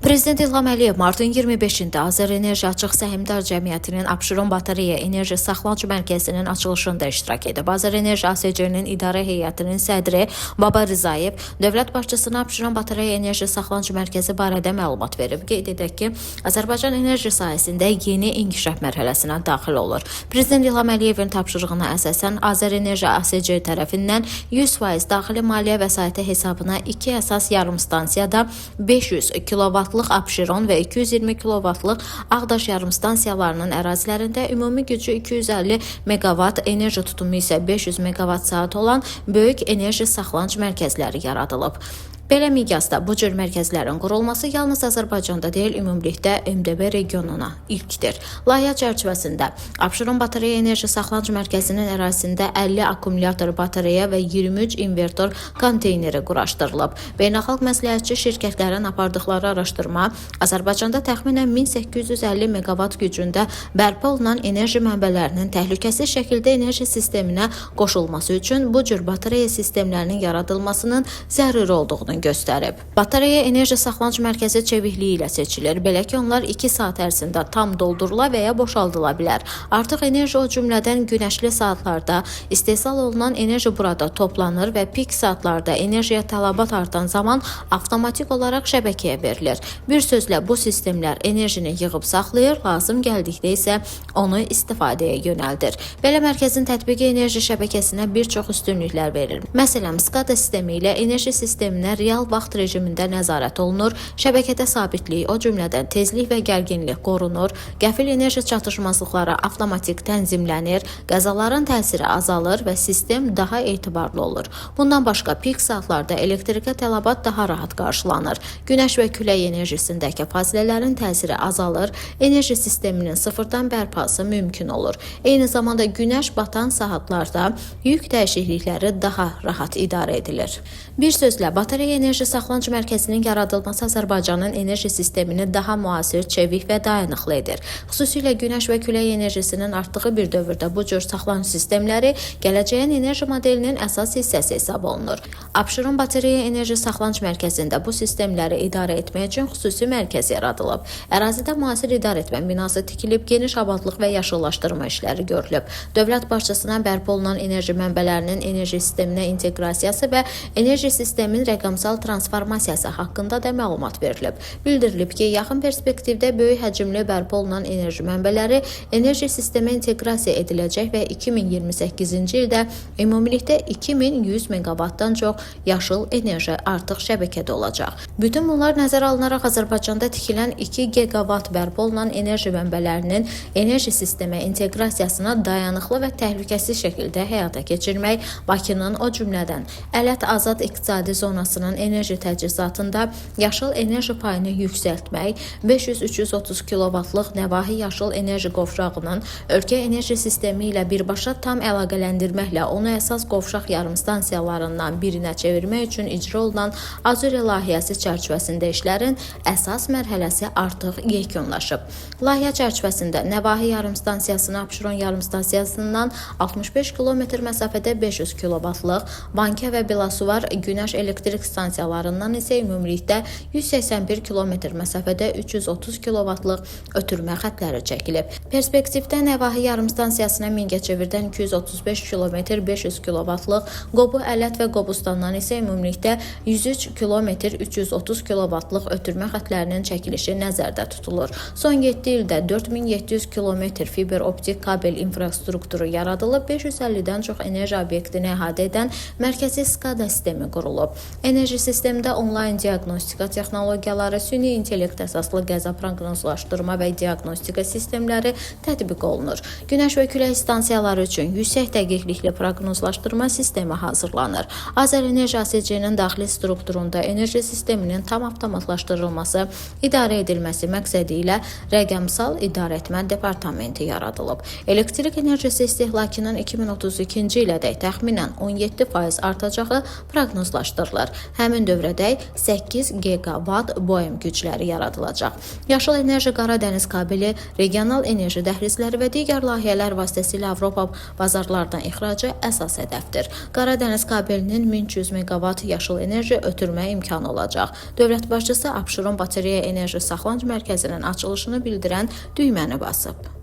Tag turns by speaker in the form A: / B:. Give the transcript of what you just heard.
A: Prezident İlham Əliyev martın 25-də Azərenerji Açıq Səhmdar Cəmiyyətinin Abşeron Batareya Enerji Saxlanıcı Mərkəzinin açılışında iştirak edib. Azərenerji ASC-nin idarə heyətinin sədri Baba Rzayev dövlət başçısına Abşeron Batareya Enerji Saxlanıcı Mərkəzi barədə məlumat verib. Qeyd edək ki, Azərbaycan enerji sahəsində yeni inkişaf mərhələsinə daxil olur. Prezident İlham Əliyevin tapşırığına əsasən Azərenerji ASC tərəfindən 100% daxili maliyyə vəsaiti hesabına 2 əsas yarım stansiyada 500 kW Abşeron və 220 kW Ağdaş yarımstansiyalarının ərazilərində ümumi gücü 250 meqavat, enerji tutumu isə 500 meqavat saat olan böyük enerji saxlanıcı mərkəzləri yaradılıb. Belə miqyasda bu cür mərkəzlərin qurulması yalnız Azərbaycanda deyil, ümumilikdə MDB regionuna ilkdir. Layihə çərçivəsində Abşeron Batareya Enerji Saxlanıcı Mərkəzinin ərazisində 50 akkumulyator batareya və 23 invertor konteyneri quraşdırılıb. Beynəlxalq məsləhətçi şirkətlərin apardıqları araşdırma Azərbaycanda təxminən 1850 meqavat gücündə bərpa olunan enerji mənbələrinin təhlükəsiz şəkildə enerji sisteminə qoşulması üçün bu cür batareya sistemlərinin yaradılmasının zəruri olduğunu göstərib. Batareya enerji saxlanıcı mərkəzi çevikliyi ilə seçilir. Belə ki, onlar 2 saat ərzində tam doldurula və ya boşaldıla bilər. Artıq enerji o cümlədən günəşli saatlarda istehsal olunan enerji burada toplanır və pik saatlarda enerjiyə tələbat artan zaman avtomatik olaraq şəbəkəyə verilir. Bir sözlə bu sistemlər enerjini yığıb saxlayır, lazım gəldikdə isə onu istifadəyə yönəldir. Belə mərkəzin tətbiqi enerji şəbəkəsinə bir çox üstünlüklər verir. Məsələn, SCADA sistemi ilə enerji sisteminə real vaxt rejimində nəzarət olunur, şəbəkədə sabitlik, o cümlədən tezlik və gərginlik qorunur, qəfil enerji çatışmazlıqları avtomatik tənzimlənir, qəzaların təsiri azalır və sistem daha etibarlı olur. Bundan başqa pik saatlarda elektrikə tələbat daha rahat qarşılanır. Günəş və külək enerjisindəki fasilələrin təsiri azalır, enerji sisteminin sıfırdan bərpası mümkün olur. Eyni zamanda günəş batan saatlarda yük dəyişiklikləri daha rahat idarə edilir. Bir sözlə, Batareya Enerji Saxlanıcı Mərkəzinin yaradılması Azərbaycanın enerji sistemini daha müasir, çevik və dayanıqlı edir. Xüsusilə günəş və külək enerjisinin artdığı bir dövrdə bu cür saxlanıcı sistemləri gələcəyin enerji modelinin əsas hissəsi hesab olunur. Abşeron Batareya Enerji Saxlanıcı Mərkəzində bu sistemləri idarə etmək üçün xüsusi mərkəz yaradılıb. Ərazidə müasir idarəetmə binası tikilib, geniş abadlıq və yaşıllaşdırma işləri görülüb. Dövlət başçısına bərpa olunan enerji mənbələrinin enerji sisteminə inteqrasiyası və enerji sistemin rəqəmsal transformasiyası haqqında da məlumat verilib. Bildirilib ki, yaxın perspektivdə böyük həcmli bərpa olunan enerji mənbələri enerji sistemə inteqrasiya ediləcək və 2028-ci ildə ümumilikdə 2100 meqavatdan çox yaşıl enerji artıq şəbəkədə olacaq. Bütün bunlar nəzərə alınaraq Azərbaycanda tikilən 2 gigavat bərpa olunan enerji mənbələrinin enerji sistemə inteqrasiyasına dayanıqlı və təhlükəsiz şəkildə həyata keçirmək, Bakının o cümlədən Ələt Azad İqtisadi zonasının enerji təchizatında yaşıl enerji payını yüksəltmək, 500-330 kW-lıq Nəvahi yaşıl enerji qovşağının ölkə enerji sistemi ilə birbaşa tam əlaqələndirməklə onu əsas qovşaq yarımstansiyalarından birinə çevirmək üçün icra olunan Azure layihəsi çərçivəsində işlərin əsas mərhələsi artıq yekunlaşıb. Layihə çərçivəsində Nəvahi yarımstansiyasına Abşeron yarımstansiyasından 65 km məsafədə 500 kW-lıq, Bankə və Bilasuvar günəş elektrik stansiyalarından isə ümumilikdə 181 km məsafədə 330 kW-lıq ötürmə xətləri çəkilib. Perspektivdə Nəvahi yarımstansiyasına Mingəçevirdən 235 km 500 kW-lıq, Qobu Ələt və Qobustandan isə ümumilikdə 103 km 330 kW-lıq ötürmə xətlərinin çəkilişi nəzərdə tutulur. Son 7 ildə 4700 km fiber optik kabel infrastrukturu yaradılıb, 550-dən çox enerji obyektini əhatə edən mərkəzi SCADA sistemi qurulub. Enerji sistemdə onlayn diaqnostika texnologiyaları, süni intellekt əsaslı qəza proqnozlaşdırma və diaqnostika sistemləri tətbiq olunur. Günəş və külək stansiyaları üçün yüksək dəqiqlikli proqnozlaşdırma sistemi hazırlanır. Azərenerji ASC-nin daxili strukturunda enerji sisteminin tam avtomatlaşdırılması, idarə edilməsi məqsədi ilə rəqəmsal idarəetmə departamenti yaradılıb. Elektrik enerjisi istehlakının 2032-ci ilədək təxminən 17% artacağı proqnozlaşdırılır. Həmin dövrədək 8 gigavat BOEM gücləri yaradılacaq. Yaşıl enerji Qaradəniz kabeli, regional enerji dəhlizləri və digər layihələr vasitəsilə Avropa bazarlardan ixracı əsas hədəfdir. Qaradəniz kabelinin 1200 meqavat yaşıl enerji ötürmə imkanı olacaq. Dövlət başçısı Abşeron Batareya Enerji Saxlanıc Mərkəzinin açılışını bildirən düyməni basıb.